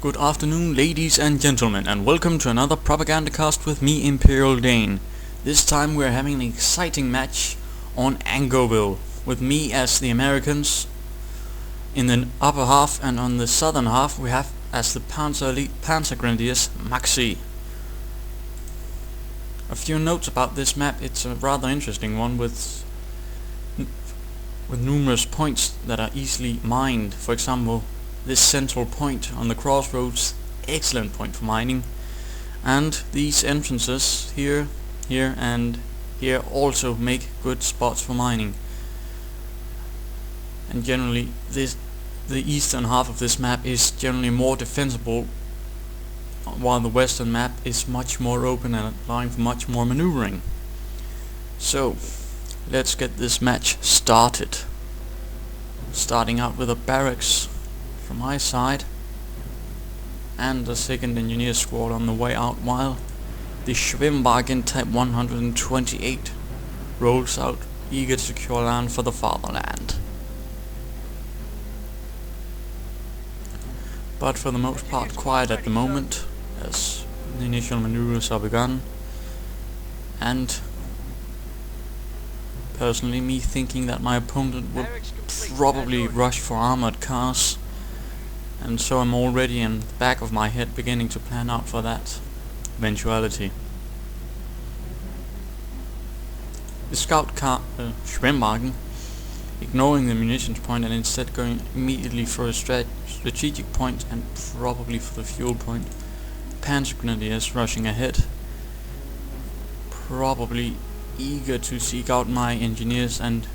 Good afternoon, ladies and gentlemen, and welcome to another Propagandacast with me, Imperial Dane. This time we're having an exciting match on Angoville, with me as the Americans in the upper half, and on the southern half we have as the Panzer Elite Panzer Grenadiers Maxi. A few notes about this map. It's a rather interesting one with numerous points that are easily mined. For example, this central point on the crossroads, excellent point for mining, and these entrances here and here also make good spots for mining. And generally the eastern half of this map is generally more defensible, while the western map is much more open and allowing for much more maneuvering. So let's get this match started. Starting out with a barracks from my side and the second engineer squad on the way out, while the Schwimmwagen Type 128 rolls out, eager to secure land for the fatherland. But for the most part quiet at the moment, as the initial maneuvers are begun, and personally me thinking that my opponent will probably rush for armored cars, and so I'm already in the back of my head beginning to plan out for that eventuality. The scout car, Schwimmwagen, ignoring the munitions point and instead going immediately for a strategic point and probably for the fuel point. Panzer Grenadiers rushing ahead, probably eager to seek out my engineers and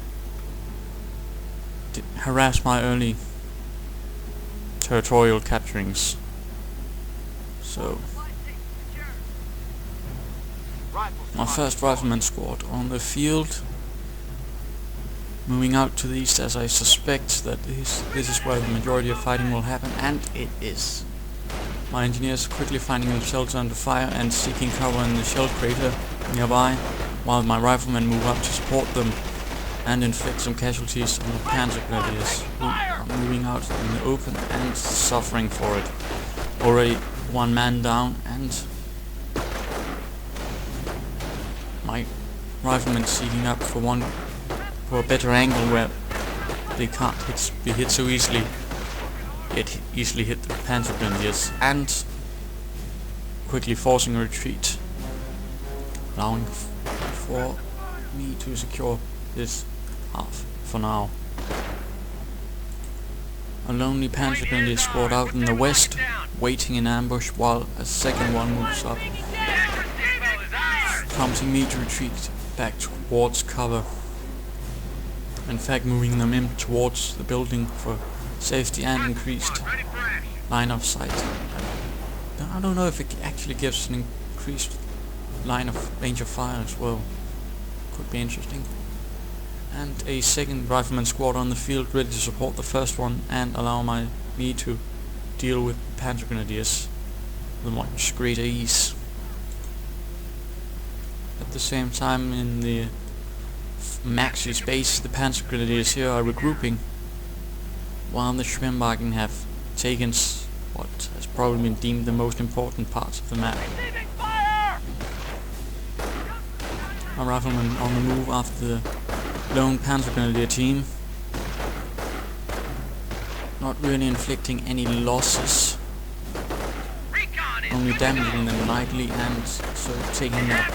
harass my early territorial capturings. So my first rifleman squad on the field, moving out to the east, as I suspect that this is where the majority of fighting will happen, and it is. My engineers quickly finding themselves under fire and seeking cover in the shell crater nearby, while my riflemen move up to support them and inflict some casualties on the Panzer Grenadiers, who are moving out in the open and suffering for it. Already one man down, and my riflemen seeking up for a better angle where they can't be hit so easily. It easily hit the Panzer Grenadiers and quickly forcing a retreat, allowing for me to secure this half for now. A lonely Panzer Grenadier squad out in the west, waiting in ambush, while a second one moves up, prompting me to retreat back towards cover. In fact, moving them in towards the building for safety and increased line of sight. I don't know if it actually gives an increased line of range of fire as well. Could be interesting. And a second rifleman squad on the field, ready to support the first one and allow me to deal with Panzer Grenadiers with much greater ease. At the same time, in the Maxi space, the Panzer Grenadiers here are regrouping, while the Schwimmwagen have taken what has probably been deemed the most important parts of the map. My riflemen on the move after the lone Panzer Grenadier team, not really inflicting any losses, only damaging them lightly, and so taking up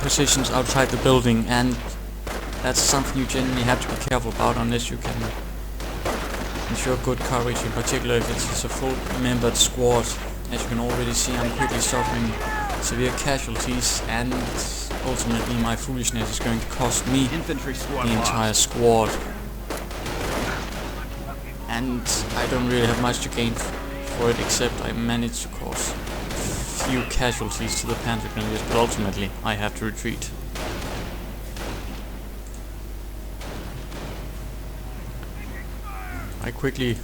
positions outside the building, and that's something you generally have to be careful about unless you can ensure good coverage, in particular if it's a full membered squad. As you can already see, I'm quickly suffering severe casualties, and ultimately my foolishness is going to cost me the entire squad. And I don't really have much to gain for it, except I managed to cause a few casualties to the Panzer Grenadiers, but ultimately I have to retreat. I quickly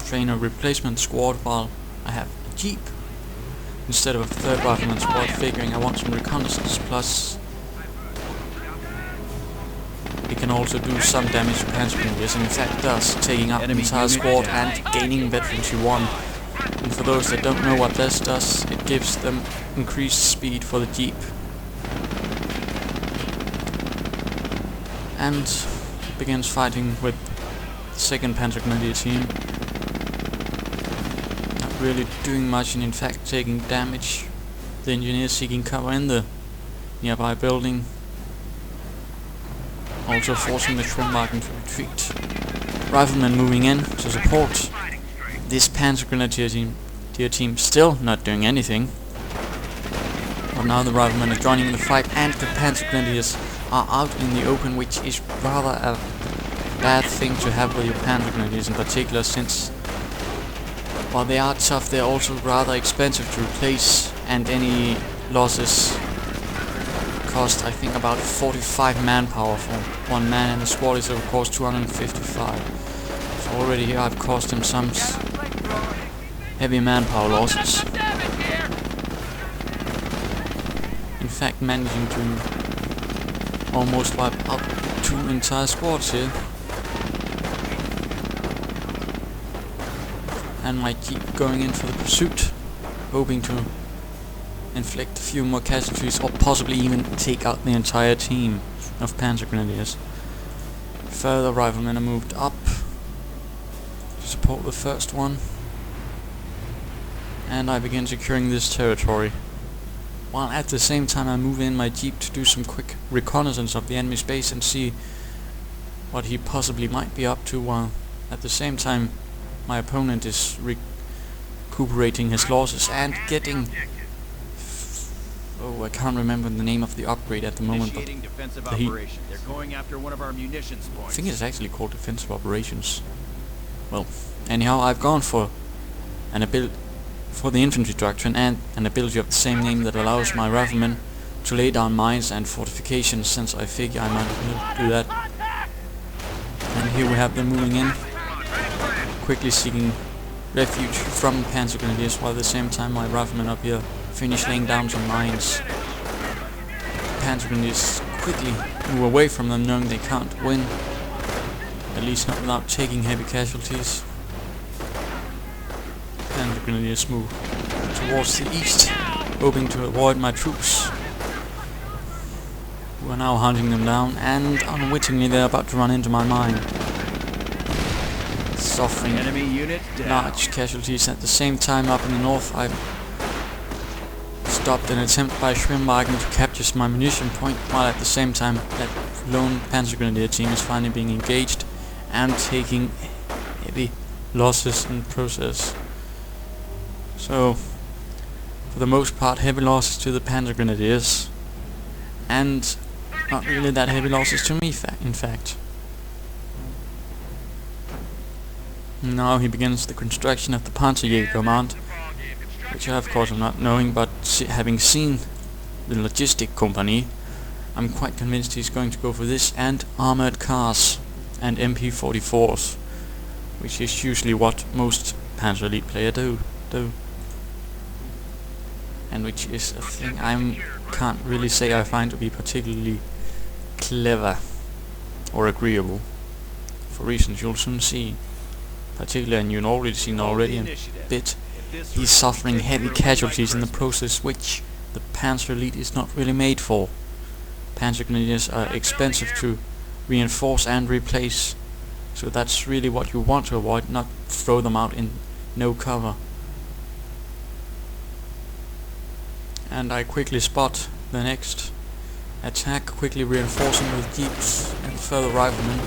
train a replacement squad, while I have a jeep instead of a third rifleman squad, figuring I want some reconnaissance plus can also do some damage to Panzer Grenadiers, and in fact does, taking up an entire squad and gaining veterans 1. And for those that don't know what this does, it gives them increased speed for the Jeep. And begins fighting with the 2nd Panzer Grenadier team. Not really doing much, and in fact taking damage. The engineers seeking cover in the nearby building, also forcing the Schwimmwagen to retreat. Riflemen moving in to support. This Panzer Grenadier team still not doing anything. But now the Riflemen are joining the fight, and the Panzer Grenadiers are out in the open, which is rather a bad thing to have with your Panzer Grenadiers in particular, since while they are tough, they're also rather expensive to replace, and any losses cost, I think, about 45 manpower for one man, and the squad is of course 255. So already here I've caused him some heavy manpower losses. In fact, managing to almost wipe out 2 entire squads here. And my Jeep going in for the pursuit, hoping to inflict a few more casualties, or possibly even take out the entire team of Panzer Grenadiers. Further riflemen are moved up to support the first one, and I begin securing this territory, while at the same time I move in my Jeep to do some quick reconnaissance of the enemy's base and see what he possibly might be up to, while at the same time my opponent is recuperating his losses and getting... I can't remember the name of the upgrade at the moment, but They're going after one of our munitions points. I think it's actually called defensive operations. Well, anyhow, I've gone for an ability for the infantry doctrine and an ability of the same name that allows my riflemen to lay down mines and fortifications, since I figure I might as well do that. And here we have them moving in, quickly seeking refuge from Panzer Grenadiers, while at the same time my riflemen up here finish laying down some mines. Panzer Grenadiers quickly move away from them, knowing they can't win, at least not without taking heavy casualties. Panzer Grenadiers move towards the east, hoping to avoid my troops, who are now hunting them down, and unwittingly they're about to run into my mine, suffering Enemy unit large casualties. At the same time, up in the north, I've stopped an attempt by Schwimmwagen to capture my munition point, while at the same time that lone Panzer Grenadier team is finally being engaged and taking heavy losses in the process. So, for the most part, heavy losses to the Panzer Grenadiers, and not really that heavy losses to me, in fact. Now he begins the construction of the Panzer command, which I of course am not knowing, but having seen the logistic company, I'm quite convinced he's going to go for this and armored cars and MP44s, which is usually what most Panzer Elite players do. And which is a thing I can't really say I find to be particularly clever or agreeable, for reasons you'll soon see. Particularly, and you've already seen already a bit, he's suffering heavy casualties in the process, which the Panzer Elite is not really made for. Panzer Grenadiers are expensive to reinforce and replace, so that's really what you want to avoid, not throw them out in no cover. And I quickly spot the next attack, quickly reinforcing with jeeps and further riflemen,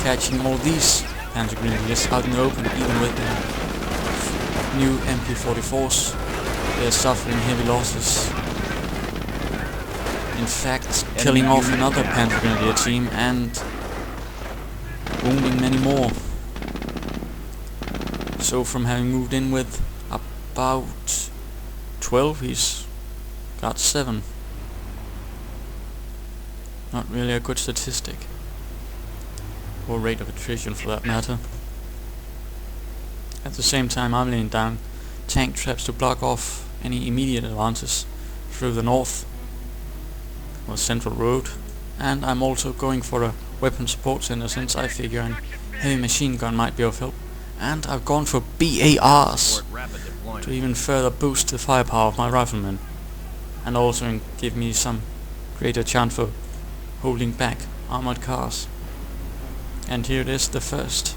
catching all these Panzer Grenadiers out in the open, even with the new MP44s. They are suffering heavy losses. In fact, killing off another Panzer Grenadier team and wounding many more. So from having moved in with about 12, he's got 7. Not really a good statistic, or rate of attrition for that matter. At the same time, I'm laying down tank traps to block off any immediate advances through the north or central road, and I'm also going for a weapon support center since I figure an heavy machine gun might be of help. And I've gone for BARs Support rapid deployment. to even further boost the firepower of my riflemen, and also give me some greater chance for holding back armored cars. And here it is, the first